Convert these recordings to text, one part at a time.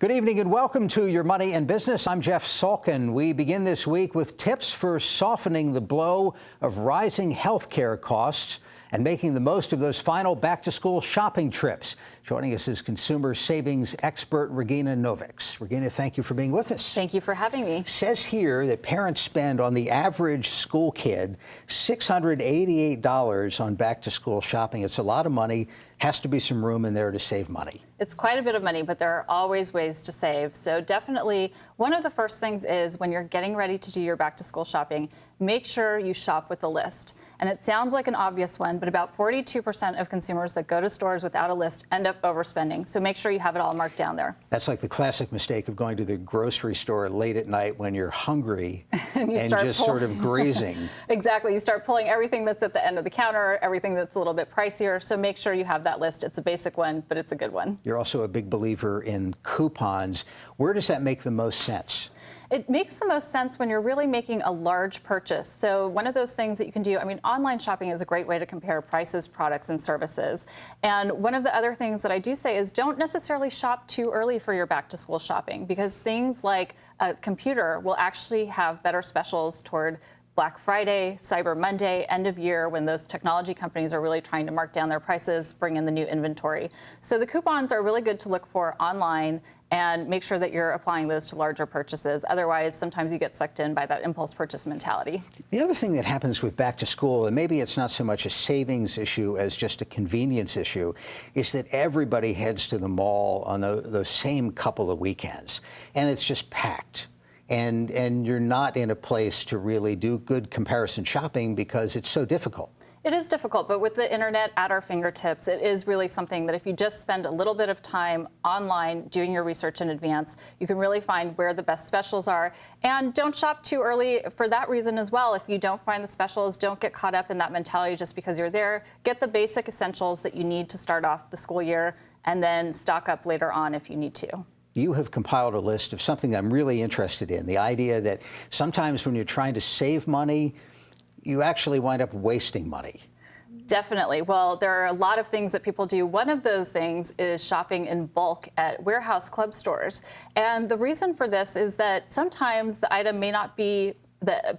Good evening and welcome to Your Money and Business. I'm Jeff Salkin. We begin this week with tips for softening the blow of rising healthcare costs and making the most of those final back-to-school shopping trips. Joining us is consumer savings expert Regina Novickis. Regina, thank you for being with us. Thank you for having me. It says here that parents spend on the average school kid $688 on back-to-school shopping. It's a lot of money. Has to be some room in there to save money. It's quite a bit of money, but there are always ways to save. So definitely one of the first things is when you're getting ready to do your back to school shopping, make sure you shop with a list. And it sounds like an obvious one, but about 42% of consumers that go to stores without a list end up overspending. So make sure you have it all marked down there. That's like the classic mistake of going to the grocery store late at night when you're hungry and just sort of grazing. Exactly. You start pulling everything that's at the end of the counter, everything that's a little bit pricier. So make sure you have that list. It's a basic one, but it's a good one. You're also a big believer in coupons. Where does that make the most sense? It makes the most sense when you're really making a large purchase. So one of those things that you can do, online shopping is a great way to compare prices, products, and services. And one of the other things that I do say is don't necessarily shop too early for your back to school shopping, because things like a computer will actually have better specials toward Black Friday, Cyber Monday, end of year, when those technology companies are really trying to mark down their prices, bring in the new inventory. So the coupons are really good to look for online and make sure that you're applying those to larger purchases. Otherwise, sometimes you get sucked in by that impulse purchase mentality. The other thing that happens with back to school, and maybe it's not so much a savings issue as just a convenience issue, is that everybody heads to the mall on those same couple of weekends, and it's just packed. And you're not in a place to really do good comparison shopping because it's so difficult. It is difficult, but with the internet at our fingertips, it is really something that if you just spend a little bit of time online doing your research in advance, you can really find where the best specials are. And don't shop too early for that reason as well. If you don't find the specials, don't get caught up in that mentality just because you're there. Get the basic essentials that you need to start off the school year, and then stock up later on if you need to. You have compiled a list of something I'm really interested in, the idea that sometimes when you're trying to save money, you actually wind up wasting money. Definitely. Well, there are a lot of things that people do. One of those things is shopping in bulk at warehouse club stores. And the reason for this is that sometimes the item may not be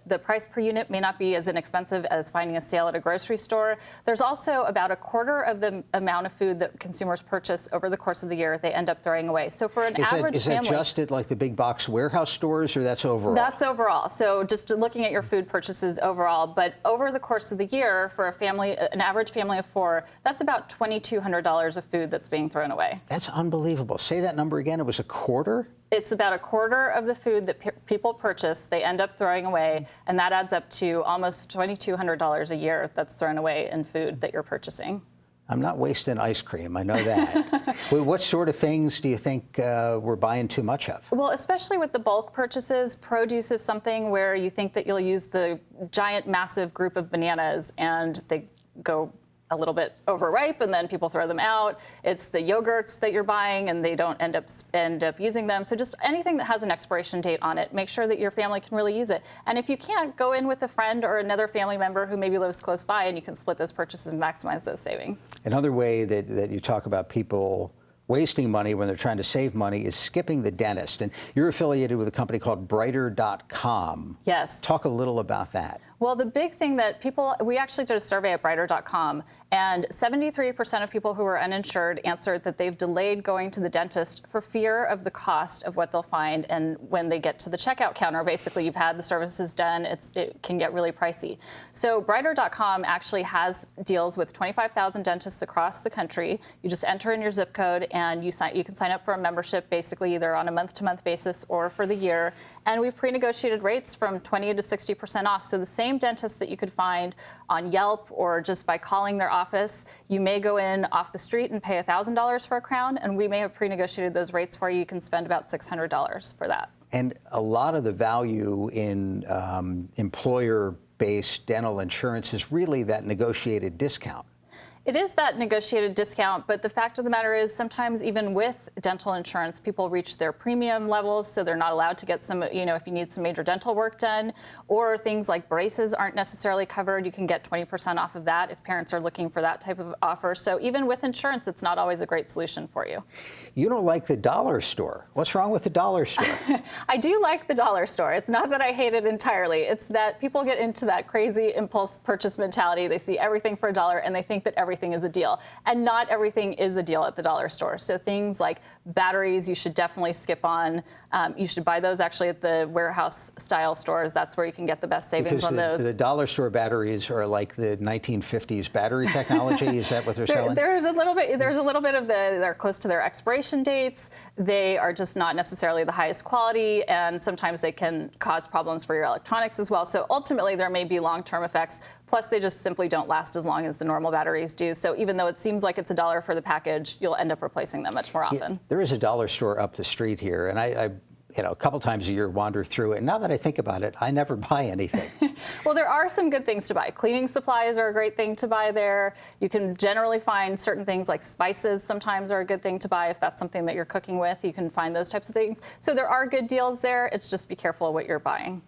the price per unit may not be as inexpensive as finding a sale at a grocery store. There's also about a quarter of the amount of food that consumers purchase over the course of the year they end up throwing away. So for an average is family... that just at like the big box warehouse stores, or that's overall? That's overall. So just looking at your food purchases overall. But over the course of the year, for a family, an average family of four, that's about $2,200 of food that's being thrown away. That's unbelievable. Say that number again. It was a quarter? It's about a quarter of the food that people purchase, they end up throwing away, and that adds up to almost $2,200 a year that's thrown away in food that you're purchasing. I'm not wasting ice cream, I know that. What sort of things do you think we're buying too much of? Well, especially with the bulk purchases, produce is something where you think that you'll use the giant, massive group of bananas, and they go a little bit overripe, and then people throw them out. It's the yogurts that you're buying, and they don't end up using them. So just anything that has an expiration date on it, make sure that your family can really use it. And if you can't, go in with a friend or another family member who maybe lives close by, and you can split those purchases and maximize those savings. Another way that you talk about people wasting money when they're trying to save money is skipping the dentist. And you're affiliated with a company called Brighter.com. Yes. Talk a little about that. Well, the big thing that we actually did a survey at Brighter.com, and 73% of people who were uninsured answered that they've delayed going to the dentist for fear of the cost of what they'll find. And when they get to the checkout counter, basically you've had the services done, it can get really pricey. So Brighter.com actually has deals with 25,000 dentists across the country. You just enter in your zip code, and you can sign up for a membership, basically either on a month-to-month basis or for the year. And we've pre-negotiated rates from 20 to 60% off. So the same dentist that you could find on Yelp or just by calling their office, you may go in off the street and pay $1,000 for a crown, and we may have pre-negotiated those rates for you. You can spend about $600 for that. And a lot of the value in employer-based dental insurance is really that negotiated discount. It is that negotiated discount, but the fact of the matter is sometimes even with dental insurance, people reach their premium levels, so they're not allowed to get some, if you need some major dental work done, or things like braces aren't necessarily covered. You can get 20% off of that if parents are looking for that type of offer. So even with insurance, it's not always a great solution for you. You don't like the dollar store. What's wrong with the dollar store? I do like the dollar store. It's not that I hate it entirely. It's that people get into that crazy impulse purchase mentality. They see everything for $1 and they think that everything is a deal. And not everything is a deal at the dollar store. So things like batteries, you should definitely skip on. You should buy those actually at the warehouse style stores. That's where you can get the best savings because on those. The dollar store batteries are like the 1950s battery technology. Is that what they're selling? There's a little bit of they're close to their expiration dates. They are just not necessarily the highest quality, and sometimes they can cause problems for your electronics as well. So ultimately there may be long-term effects. Plus, they just simply don't last as long as the normal batteries do. So even though it seems like it's $1 for the package, you'll end up replacing them much more often. Yeah, there is a dollar store up the street here, and I a couple times a year wander through it. And now that I think about it, I never buy anything. Well, there are some good things to buy. Cleaning supplies are a great thing to buy there. You can generally find certain things like spices sometimes are a good thing to buy if that's something that you're cooking with. You can find those types of things. So there are good deals there. It's just be careful of what you're buying.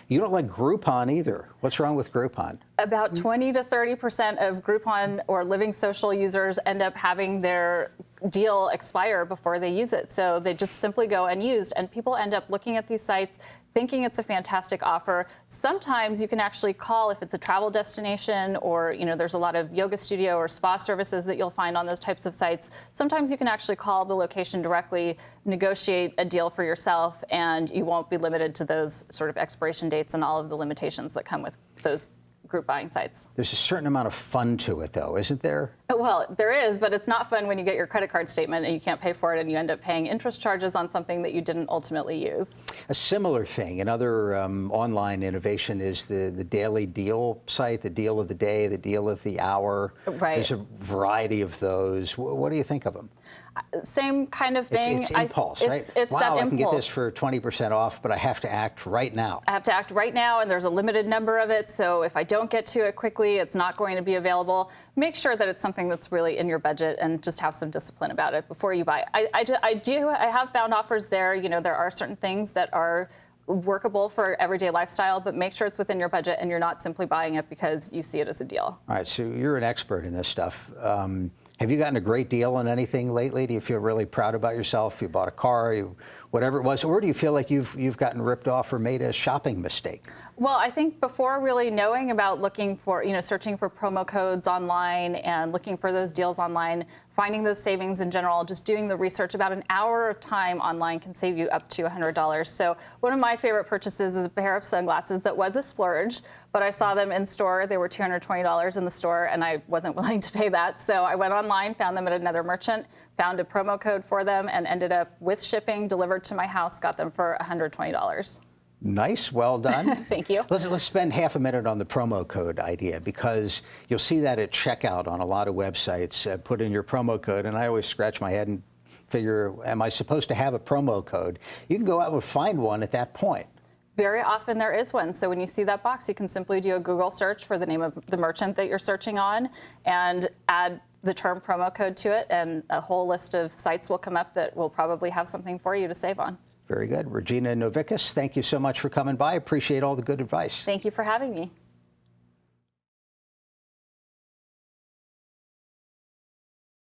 You don't like Groupon either. What's wrong with Groupon? About 20 to 30% of Groupon or Living Social users end up having their deal expire before they use it. So they just simply go unused, and people end up looking at these sites thinking it's a fantastic offer. Sometimes you can actually call if it's a travel destination, or there's a lot of yoga studio or spa services that you'll find on those types of sites. Sometimes you can actually call the location directly, negotiate a deal for yourself, and you won't be limited to those sort of expiration dates and all of the limitations that come with those group buying sites. There's a certain amount of fun to it, though, isn't there? Well, there is, but it's not fun when you get your credit card statement and you can't pay for it and you end up paying interest charges on something that you didn't ultimately use. A similar thing, another online innovation is the daily deal site, the deal of the day, the deal of the hour. Right. There's a variety of those. What do you think of them? Same kind of thing. It's impulse, right? It's wow, that I impulse. can get this for 20% off, but I have to act right now. I have to act right now, and there's a limited number of it. So if I don't get to it quickly, it's not going to be available. Make sure that it's something that's really in your budget, and just have some discipline about it before you buy. I have found offers there. There are certain things that are workable for everyday lifestyle, but make sure it's within your budget and you're not simply buying it because you see it as a deal. All right, so you're an expert in this stuff. Have you gotten a great deal on anything lately? Do you feel really proud about yourself? You bought a car, whatever it was, or do you feel like you've gotten ripped off or made a shopping mistake? Well, I think before really knowing about looking for, searching for promo codes online and looking for those deals online, finding those savings in general, just doing the research, about an hour of time online can save you up to $100. So one of my favorite purchases is a pair of sunglasses that was a splurge, but I saw them in store. They were $220 in the store, and I wasn't willing to pay that. So I went online, found them at another merchant, found a promo code for them, and ended up with shipping delivered to my house, got them for $120. Nice, well done. Thank you. Let's spend half a minute on the promo code idea, because you'll see that at checkout on a lot of websites. Put in your promo code, and I always scratch my head and figure, am I supposed to have a promo code? You can go out and find one at that point. Very often there is one. So when you see that box, you can simply do a Google search for the name of the merchant that you're searching on and add the term promo code to it, and a whole list of sites will come up that will probably have something for you to save on. Very good. Regina Novickis, thank you so much for coming by. Appreciate all the good advice. Thank you for having me.